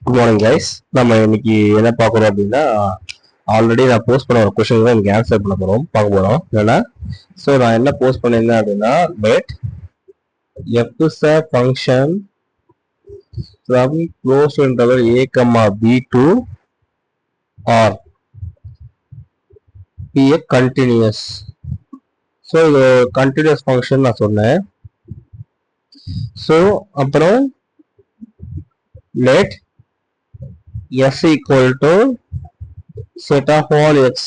Good morning guys. நம்ம இன்னைக்கு என்ன பார்க்குறோம் அப்படின்னா, ஆல்ரெடி நான் போஸ்ட் பண்ண ஒரு கொஸ்டின் தான் இன்னைக்கு ஆன்சர் பார்க்க போறோம் என்னன்னா. ஸோ நான் என்ன போஸ்ட் பண்ணியிருந்தேன் அப்படின்னா, let f is a function from closed interval a comma b to r be a continuous. So இது கண்டினியூஸ் ஃபங்க்ஷன் நான் சொன்னேன். ஸோ அப்புறம் let f equal to set of all x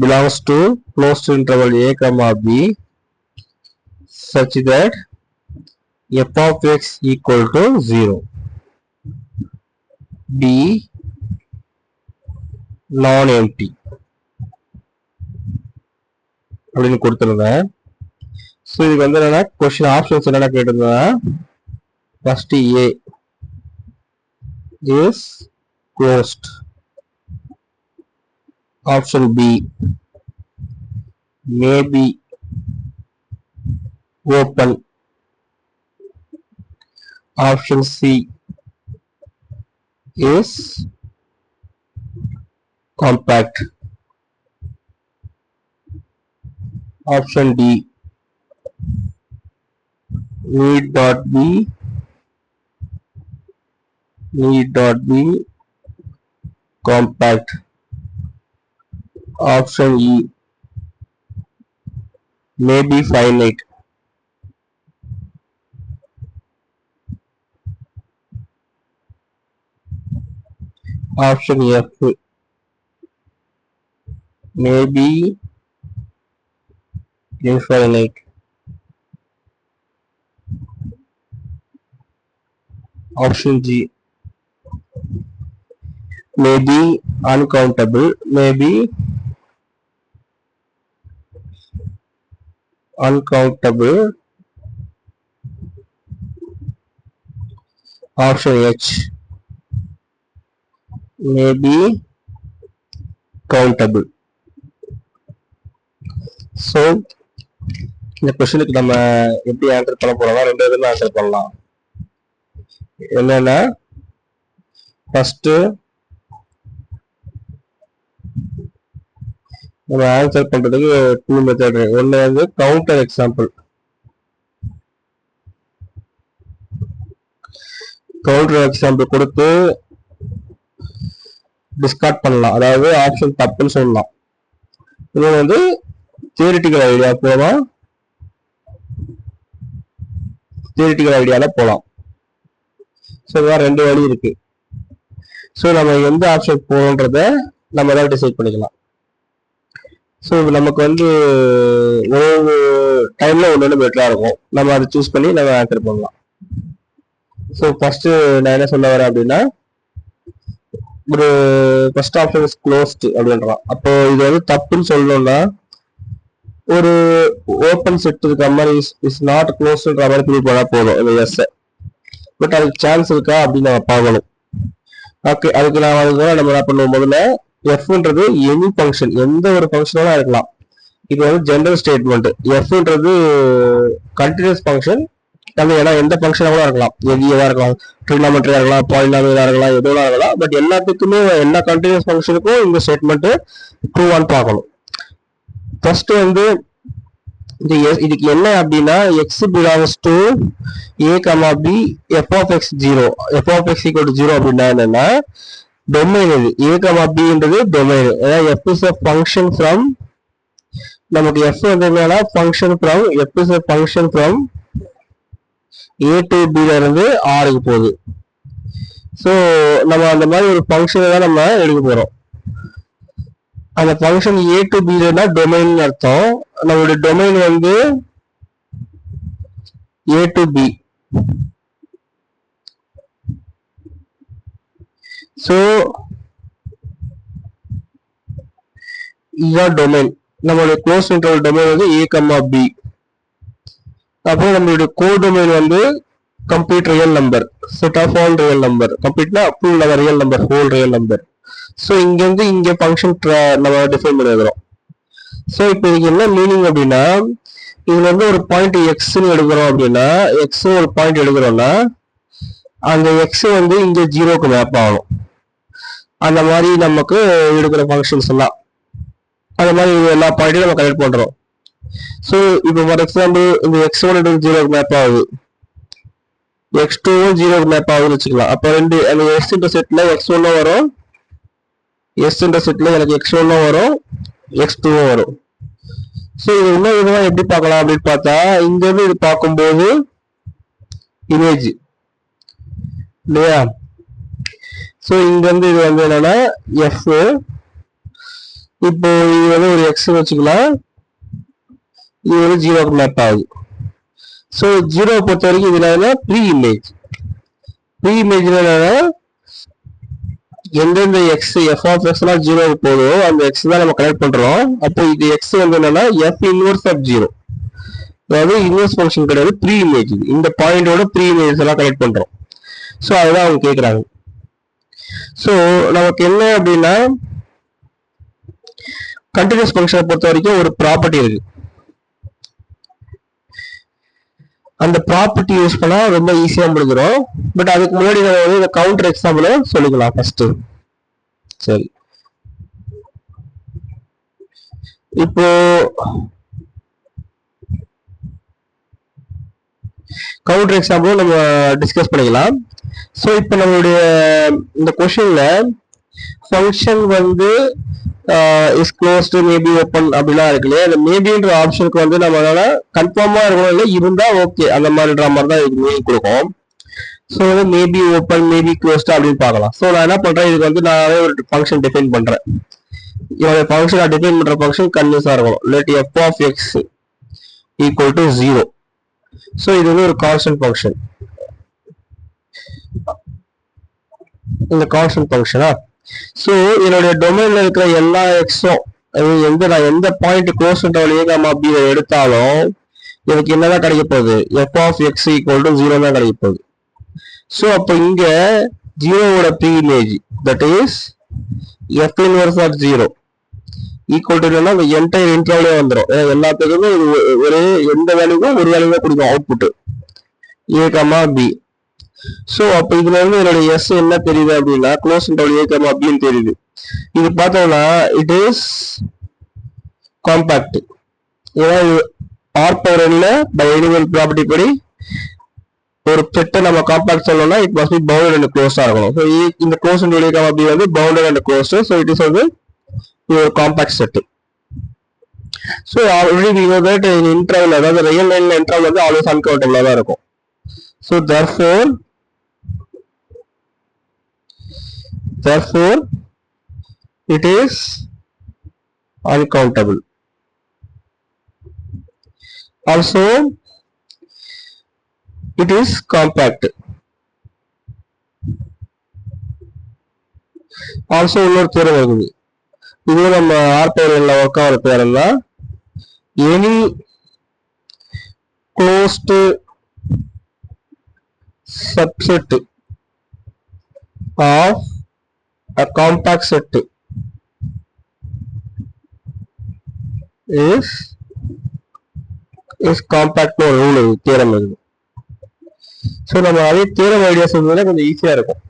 belongs to closed interval a comma b such that f of x equal to 0 be non-empty அப்படின்னு கொடுத்துருந்தேன். So இதுக்கு வந்து என்னன்னா question options என்னென்ன கேட்டிருந்தேன். First A is closed, option B may be open, option C is compact, option D need not be compact, option E may be finite, option F may be infinite, option G may be uncountable, option H may be countable. So இந்த क्वेश्चனுக்கு நம்ம எப்படி answer பண்ண போறோம்னா ரெண்டு விதமா answer பண்ணலாம். என்னன்னா first நம்ம ஆன்சர் பண்றதுக்கு டூ மெத்தட். ஒன்னு வந்து கவுண்டர் எக்ஸாம்பிள். கவுண்டர் எக்ஸாம்பிள் கொடுத்து டிஸ்கார்ட் பண்ணலாம், அதாவது ஆப்ஷன் தப்புன்னு சொல்லலாம். இது வந்து தியரிட்டிக்கல் ஐடியா போலாம், தியரிட்டிக்கல் ஐடியால போலாம். ஸோ இதான் ரெண்டு வழி இருக்கு. ஸோ நம்ம எந்த ஆப்ஷன் போகணுன்றத நம்ம தான் டிசைட் பண்ணிக்கலாம். ஸோ நமக்கு வந்து ஒரு டைம்ல ஒன்று பெட்டரா இருக்கும், நம்ம அதை சூஸ் பண்ணி நம்ம ஆன்சர் பண்ணலாம். ஸோ ஃபர்ஸ்ட் நான் என்ன சொல்ல வரேன் அப்படின்னா, ஒரு ஃபர்ஸ்ட் ஆப்ஷன் இஸ் க்ளோஸ்ட் அப்படின்றான். அப்போ இது வந்து தப்புன்னு சொல்லணும்னா ஒரு ஓப்பன் செட் இருக்க மாதிரி இஸ் நாட் க்ளோஸ்ன்ற மாதிரி ப்ரூவ் பண்ணா போதும் இந்த எஸ். பட் அதுக்கு சான்ஸ் இருக்கா அப்படின்னு நம்ம பார்க்கணும். ஓகே, அதுக்கு நம்ம என்ன பண்ணுவோம், முதல்ல எஃப்ன்றது எனி ஃபங்க்ஷன், எந்த ஒரு ஃபங்க்ஷனாலும் இருக்கலாம். இது வந்து ஜெனரல் ஸ்டேட்மெண்ட். எஃப்ன்றது கண்டினியூஸ் ஃபங்க்ஷன், அது ஏன்னா எந்த ஃபங்க்ஷனா கூட இருக்கலாம், எவ்வியவா இருக்கலாம், ட்ரிகோனோமெட்ரியா இருக்கலாம், பாலினாமியலா இருக்கலாம், எதுவும் இருக்கலாம். பட் எல்லாத்துக்குமே எல்லா கண்டினியூஸ் ஃபங்க்ஷனுக்கும் இந்த ஸ்டேட்மெண்ட் ட்ரூவான்னு பார்க்கணும். ஃபர்ஸ்ட் வந்து இதுக்கு என்ன அப்படின்னா, X belongs to A comma B F of X 0, F of X equal to 0 அப்படின்னா என்னன்னா டொமைன். இது ஏ கமா பின்றது டொமைன். ஏதாவது F is a function from, நமக்கு எஃப் வந்து என்னன்னா function from, F is a function from A to பில இருந்து ஆருக்கு போகுது. ஸோ நம்ம அந்த மாதிரி ஒரு ஃபங்க்ஷனை தான் நம்ம எடுக்க போறோம். அந்த ஃபங்க்ஷன் ஏ டு பினா டொமைன் அர்த்தம். நம்மளுடைய டொமைன் வந்து ஏ டு பி. ஸோ இதுதான் டொமைன். நம்மளுடைய க்ளோஸ் இன்டர்வல் டொமைன் வந்து ஏ கமா பி. அப்புறம் நம்மளுடைய கோடொமைன் வந்து complete real number, set of all real number. கம்ப்ளீட்னா full number, real number, whole real number. So இங்க இருந்து இங்க ஃபங்க்ஷன் நம்ம டிஃபைன் பண்ணிடுறோம். ஸோ இப்போ இதுக்கு என்ன மீனிங் அப்படின்னா, இதுல இருந்து ஒரு பாயிண்ட் எக்ஸ்ன்னு எடுக்கிறோம் அப்படின்னா, எக்ஸ் ஒரு பாயிண்ட் எடுக்கிறோம்னா அந்த எக்ஸ் வந்து இங்க ஜீரோக்கு மேப் ஆகணும். அந்த மாதிரி நமக்கு இருக்கிற ஃபங்க்ஷன்ஸ் எல்லாம் அந்த மாதிரி எல்லா பாயிண்ட்டையும் நம்ம கலெக்ட் பண்றோம். ஸோ இப்போ ஃபார் எக்ஸாம்பிள் இந்த x1 ஜீரோக்கு மேப் ஆகுது, x2 ஜீரோக்கு மேப் ஆகுதுன்னு வச்சுக்கலாம். அப்போ ரெண்டு அந்த எஸ் இன்டர்செக்ட்ல x1 வரும், எஸ் இன்டர்செக்ட்ல எனக்கு x1 வரும், x2 வரும். ஸோ இது இன்னும் விதமா எப்படி பார்க்கலாம் அப்படின்னு பார்த்தா, இங்க இருந்து இது பார்க்கும்போது இமேஜ் இல்லையா. ஸோ இங்க இருந்து இது வந்து என்னன்னா எஃப், இப்போ இது வந்து ஒரு எக்ஸ் வச்சுக்கலாம், இது வந்து ஜீரோக்கு மேப் ஆகுது. ஸோ ஜீரோ பொறுத்த வரைக்கும் இதுல என்ன ப்ரீ இமேஜ், ப்ரீ இமேஜ்ல என்னன்னா எந்தெந்த எக்ஸ் எஃப் ஆஃப் எக்ஸ் எல்லாம் ஜீரோக்கு போதோ அந்த எக்ஸ் தான் நம்ம கனெக்ட் பண்றோம். அப்போ இது எக்ஸ் வந்து என்னன்னா எஃப் இன்வர்ஸ் ஆஃப் ஜீரோ, அதாவது இன்வர்ஸ் ஃபங்க்ஷன் கிடையாது, ப்ரீ இமேஜ். இந்த பாயிண்டோட ப்ரீ இமேஜ் எல்லாம் கனெக்ட் பண்றோம். ஸோ அதுதான் அவங்க கேட்குறாங்க. ஸோ நமக்கு என்ன அப்படின்னா கண்டினியூஸ் ஃபங்க்ஷனை பொறுத்த வரைக்கும் ஒரு ப்ராப்பர்ட்டி இருக்கு. அந்த ப்ராப்பர்ட்டி யூஸ் பண்ணா ரொம்ப ஈஸியா முடிஞ்சிடும். பட் அதுக்கு முன்னாடி நம்ம வந்து இந்த கவுண்டர் எக்ஸாம்பிள் சொல்லிக்கலாம் ஃபர்ஸ்ட். சரி, இப்போ கவுண்டர் எக்ஸாம்பிளும் நம்ம டிஸ்கஸ் பண்ணிக்கலாம். ஸோ இப்போ நம்மளுடைய இந்த கொஸ்டின்ல ஃபங்க்ஷன் வந்து இஸ் க்ளோஸ்டு மேபி ஓப்பன் அப்படிலாம் இருக்கு இல்லையா. அந்த மேபின்ற ஆப்ஷனுக்கு வந்து நம்மளால கன்ஃபார்மா இருக்கணும் இல்லை இருந்தா ஓகே அந்த மாதிரின்ற மாதிரி தான் இதுக்கு மீனிங் கொடுக்கும். ஸோ வந்து மேபி ஓப்பன் மேபி க்ளோஸ்டு அப்படின்னு பார்க்கலாம். ஸோ நான் என்ன பண்றேன், இதுக்கு வந்து நான் ஒரு ஃபங்க்ஷன் டிஃபைன் பண்றேன். என்னோட ஃபங்க்ஷன் நான் டிஃபைன் பண்ற ஃபங்க்ஷன் கன்யூஸா இருக்கணும். Let F of X equal to 0. So இது வந்து ஒரு கான்ஸ்டன்ட் ஃபங்க்ஷன். இந்த கான்ஸ்டன்ட் ஃபங்க்ஷனா, ஸோ என்னுடைய டொமைன்ல இருக்கிற எல்லா எக்ஸும் நான் எந்த பாயிண்ட் க்ளோஸ் வழியே நம்ம அப்படி எடுத்தாலும் எனக்கு என்னதான் கிடைக்க போகுது, F of X equal to 0 தான் கிடைக்க போகுது. ஸோ அப்போ இங்க ஜீரோவோட pre image that is F inverse of 0 equal to என்னன்னா இந்த என்டையர் இன்டர்வலே வந்துடும். எல்லாத்துக்குமே இது ஒரு எந்த வேல்யூக்கும் ஒரு வேல்யூ தான் கொடுக்கும் output A comma B. So அப்போ இதுல இருந்து என்னுடைய எஸ் என்ன தெரியுது அப்படின்னா க்ளோஸ் இன்டர்வல் ஏ கமா பின்னு தெரியுது. இது பார்த்தோம்னா இட் இஸ் காம்பாக்ட். ஏன்னா ஆர் பவர் என்ல பை எலிமெண்ட் ப்ராப்பர்ட்டி படி ஒரு செட்டை நம்ம காம்பாக்ட் சொல்லணும்னா it must be bounded and க்ளோஸா இருக்கணும். ஸோ இந்த close interval A comma B வந்து bounded and closed. So it is வந்து ஒரு compact set. So already we know that in interval, அதாவது ரியல் லைன்ல இன்டர்வல் வந்து ஆல்வேஸ் அன்கவுண்டபிளா தான் இருக்கும். So therefore it is uncountable. Also it is compact. Also இன்னொரு தேர்வு இருக்குது, இது நம்ம ஆர் பவர் ஒர்க் ஆகிற பேர் தான் any closed subset of a compact set is compact no rule theorem இருக்கு. ஸோ நம்ம அதே தியரம் ஐடியாஸ் இருந்ததுன்னா கொஞ்சம் ஈஸியா இருக்கும்.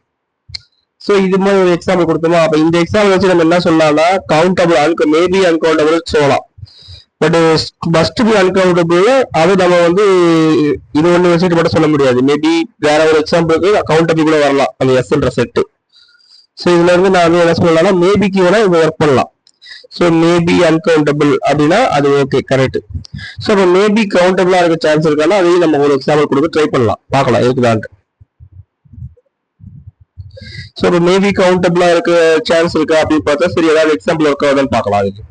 ஸோ இது மாதிரி ஒரு எக்ஸாம்பிள் கொடுத்தோமா, அப்போ இந்த எக்ஸாம்பிள் வச்சு நம்ம என்ன சொல்லலாம்னா கவுண்டபிள் மேபி அன்கவுண்டபிள் சொல்லலாம். பட் மஸ்ட் பி அன்கவுண்டபிள் அது நம்ம வந்து இது ஒன்று வச்சுட்டு மட்டும் சொல்ல முடியாது. மேபி வேற ஒரு எக்ஸாம்பிளுக்கு கவுண்டபிள் கூட வரலாம் அந்த எஸ்ன்ற செட்டு. ஸோ இதுல இருந்து நான் வந்து என்ன சொல்லலாம்னா மேபிக்கு வேணா இது ஒர்க் பண்ணலாம். ஸோ மேபி அன்கவுண்டபிள் அப்படின்னா அது ஓகே கரெக்ட். ஸோ இப்போ மேபி கவுண்டபிளா இருக்க சான்ஸ் இருக்கானா அதையும் நம்ம ஒரு எக்ஸாம்பிள் கொடுக்க ட்ரை பண்ணலாம், பார்க்கலாம் இருக்குதான்ட்டு. ஸோ இப்போ மேபி கவுண்டபிளா இருக்க சான்ஸ் இருக்கா அப்படின்னு பார்த்தா சரி ஏதாவது எக்ஸாம்பிள் ஒர்க் ஆகுதுன்னு பார்க்கலாம். அதுக்கு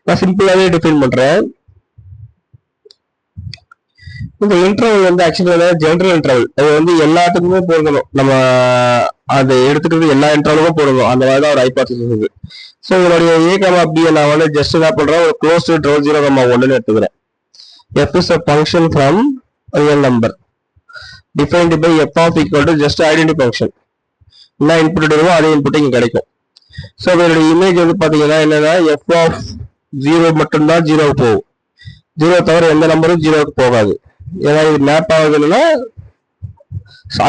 நான் சிம்பிளாவே டிஃபைன் பண்றேன். இந்த இன்டர்வல் வந்து ஆக்சுவலி ஜெனரல் இன்டர்வல், அது வந்து எல்லாத்துக்குமே பொருந்தணும். நம்ம அதை எடுத்துக்கிறது எல்லா இன்டர்வலுக்கும் பொருந்தும், அந்த மாதிரி தான் ஒரு ஹைபோதசிஸ் இருக்கு. ஸோ இதனுடைய ஏ கமா பி நான் வந்து ஜஸ்ட் என்ன பண்றேன், ஒரு க்ளோஸ் இன்டர்வல் 0,1 எடுத்துக்கிறேன். F is a function from real number defined by f of equal to just identity function. என்ன இன்புட் எடுக்கோ அதே இன்புட் இங்க கிடைக்கும். ஸோ இதனுடைய இமேஜ் வந்து பாத்தீங்கன்னா என்னன்னா எஃப் ஆஃப் 0 மட்டும்தான் 0க்கு போகும், 0 தவிர எந்த நம்பரும் 0க்கு போகாது. ஏன்னா இது மேப் ஆகுதுன்னா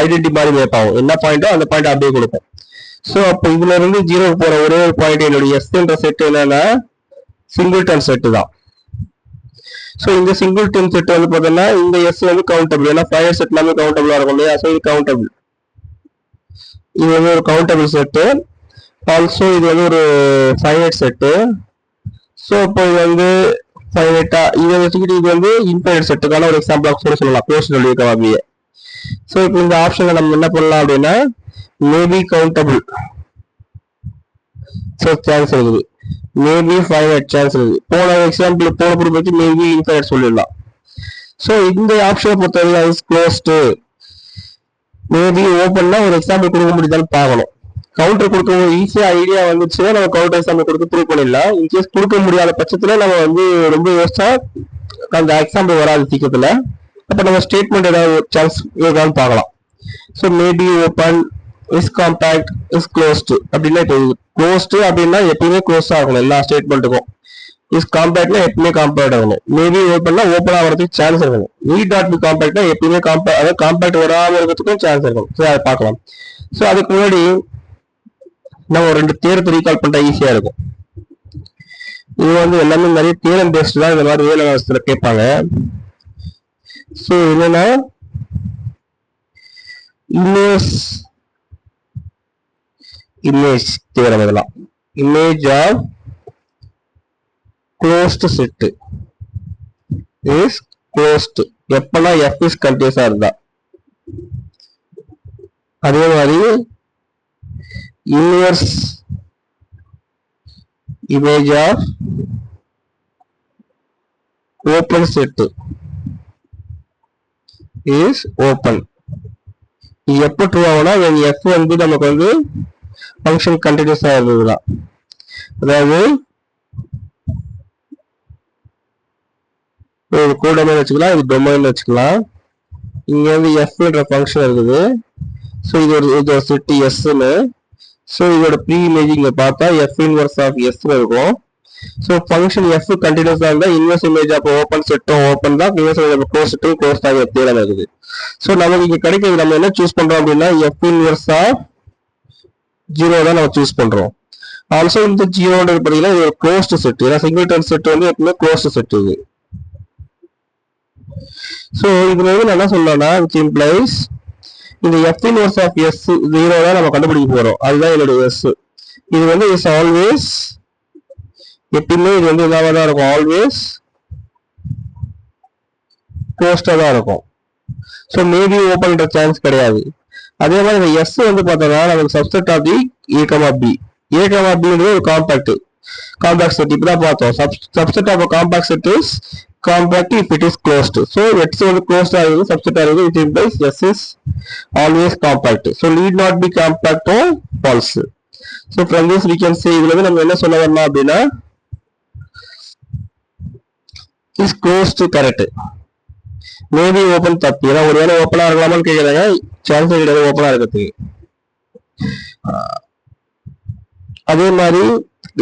ஐடென்டி மாதிரி மேப் ஆகும். என்ன பாயிண்டோ அந்த பாயிண்ட் அப்படியே கொடுக்கும். ஸோ அப்போ இதுல இருந்து 0 போற ஒரே ஒரு பாயிண்ட் என்னுடைய எஸ் என்ற செட் என்னன்னா சிங்கிள்டன் செட்டு தான். ஸோ இந்த சிங்கிள்டன் செட் வந்து பார்த்தோம்னா இந்த எஸ் வந்து கவுண்டபிள், ஏன்னா ஃபயர் செட் எல்லாமே கவுண்டபிளா இருக்கும் இல்லையா. ஸோ இது கவுண்டபிள், இது வந்து ஒரு கவுண்டபிள் செட்டு. ஆல்சோ இது வந்து ஒரு ஃபைனைட் செட்டு. ஸோ இப்போ இது வந்து ஃபைனைட்டா இதை வச்சுக்கிட்டு இது வந்து இன்ஃபைனைட் செட்டுக்கான ஒரு எக்ஸாம்பிள் கூட சொல்லலாம், க்ளோஸ் சொல்லியிருக்கோம் அப்படியே. ஸோ இப்போ இந்த ஆப்ஷன்ல நம்ம என்ன பண்ணலாம் அப்படின்னா மேபி கவுண்டபிள், ஸோ சான்ஸ் இருக்குது, மேபி ஃபைனைட் சான்ஸ் இருக்குது. போன எக்ஸாம்பிள் போன ப்ரூஃப் வச்சு மேபி இன்ஃபைனைட் சொல்லிடலாம். ஸோ இந்த ஆப்ஷனை பொறுத்தவரை க்ளோஸ்டு மேபி ஓப்பன்னா ஒரு எக்ஸாம்பிள் கொடுக்க முடியுதான்னு பார்க்கணும். கவுண்டர் கொடுக்க ஈஸியா ஐடியா வந்துச்சுன்னா நம்ம கவுண்டர் எக்ஸாம்பிள் கொடுத்து ப்ரூவ் பண்ணிடலாம். இன்கேஸ் கொடுக்க முடியாத பட்சத்துல நம்ம வந்து ரொம்ப யோசிச்சா அந்த எக்ஸாம்பிள் வராது சீக்கிரத்துல. அப்ப நம்ம ஸ்டேட்மெண்ட் ஏதாவது சான்ஸ் இருக்கான்னு பார்க்கலாம். So maybe open is compact is closed அப்படின்னா இப்போ க்ளோஸ்டு அப்படின்னா எப்பயுமே க்ளோஸ் ஆகணும் எல்லா ஸ்டேட்மெண்ட்டுக்கும். இஸ் காம்பாக்ட்னா எப்பவுமே காம்பாக்ட் ஆகணும். மேபி ஓப்பன்னா ஓப்பன் ஆகிறதுக்கு சான்ஸ் இருக்கணும். நீட் டாட் பி காம்பாக்ட்னா எப்பயுமே அதாவது காம்பாக்ட் வராமல் இருக்கிறதுக்கும் சான்ஸ் இருக்கணும். ஸோ அதை பார்க்கலாம். ஸோ அதுக்கு முன்னாடி நம்ம ஒரு 2 தேர்வு ரீகால் பண்ணா ஈஸியா இருக்கும். இது வந்து எல்லாமே நிறைய தேரம் பேஸ்ட் தான் இந்த மாதிரி வேலை வாசத்துல கேட்பாங்க. ஸோ என்னன்னா இமேஜ் தேரம், இதெல்லாம் image of closed set is closed எப்பனா எஃப் இஸ் கண்டினியூஸா இருந்தா. அதே மாதிரி inverse image of open set is open. இது எப்போ ட்ரூ ஆகும்னா when f வந்து நமக்கு வந்து ஃபங்க்ஷன் கண்டினியூஸா இருந்ததுதான். அதாவது இது கோடொமைன் வச்சுக்கலாம், இது டொமைன் வச்சுக்கலாம். இங்க வந்து எஃப்ன்ற ஃபங்க்ஷன் இருக்குது. ஸோ இது ஒரு செட் எஸ்ன்னு. ஸோ இதோட ப்ரீ இமேஜிங்க பார்த்தா எஃப் இன்வர்ஸ் ஆஃப் எஸ் இருக்கும். ஸோ ஃபங்க்ஷன் எஃப் கண்டினியூஸா இருந்தா இன்வர்ஸ் இமேஜ் ஆஃப் ஓப்பன் செட்டும் ஓப்பன் தான், இன்வர்ஸ் இமேஜ் க்ளோஸ் செட்டும் க்ளோஸ் தான் தேவை இருக்குது. ஸோ நமக்கு இங்க கிடைக்கிறது நம்ம என்ன சூஸ் பண்றோம் அப்படின்னா எஃப் இன்வர்ஸ் ஆஃப் 0 தான் நம்ம சூஸ் பண்றோம். ஆல்சோ இந்த 0ன்றது பார்த்தீங்கன்னா இது ஒரு க்ளோஸ்டு செட், ஏன்னா சிங்கிள்டன் செட் வந்து எப்பவுமே க்ளோஸ்டு செட் இது. ஸோ இதுல வந்து நான் என்ன சொல்லலாம்னா விச் இம்ப்ளைஸ் இந்த எஃப் இன்வர்ஸ் ஆஃப் எஸ் 0 தான் நம்ம கண்டுபிடிக்க போறோம். அதுதான் என்னுடைய எஸ். இது வந்து இஸ் ஆல்வேஸ் எப்பயுமே இது வந்து இதாக தான் இருக்கும், ஆல்வேஸ் க்ளோஸ்டா தான் இருக்கும். ஸோ மேபி ஓப்பன்ன்ற சான்ஸ் கிடையாது. அதே மாதிரி இந்த எஸ் வந்து பார்த்தோம்னா நமக்கு subset of the A comma B. A comma பின்றது ஒரு காம்பாக்ட் செட். இப்பதான் பார்த்தோம் subset of compact set is compact if it is closed. So x வந்து closed ஆகுது, subset ஆகுது, which implies s is always compact. So need not be compact or false. So from this we can say இதுல வந்து நம்ம என்ன சொல்ல வரலாம் அப்படின்னா is closed correct. Maybe open தப்பு, ஏன்னா ஒருவேளை ஓப்பனா இருக்கலாமான்னு கேட்கறாங்க, சான்ஸ் கிடையாது ஓப்பனா இருக்கிறதுக்கு. அதே மாதிரி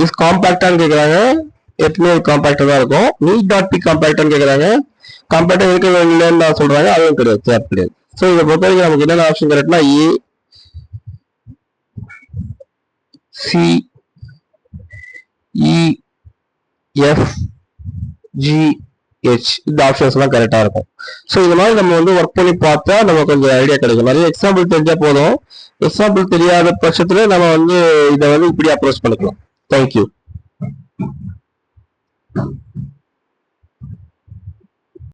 இஸ் காம்பாக்டான்னு கேட்கறாங்க, எப்பவுமே காம்பாக்டா தான் இருக்கும். நீட் டாட் பி காம்பாக்டான்னு கேட்கறாங்க, காம்பாக்டா இருக்க இல்லைன்னு நான் சொல்றாங்க, அதுவும் கிடையாது, தேவை கிடையாது. ஸோ இதை பொறுத்த வரைக்கும் நமக்கு என்னென்ன ஆப்ஷன் கரெக்ட்னா A C E F G H இந்த ஆப்ஷன்ஸ் எல்லாம் கரெக்டா இருக்கும். ஸோ இது மாதிரி நம்ம வந்து ஒர்க் பண்ணி பார்த்தா நமக்கு கொஞ்சம் ஐடியா கிடைக்கும். நிறைய எக்ஸாம்பிள் தெரிஞ்சா போதும். எக்ஸாம்பிள் தெரியாத பட்சத்துல நம்ம வந்து இதை வந்து இப்படி அப்ரோச் பண்ணிக்கலாம். தேங்க்யூ.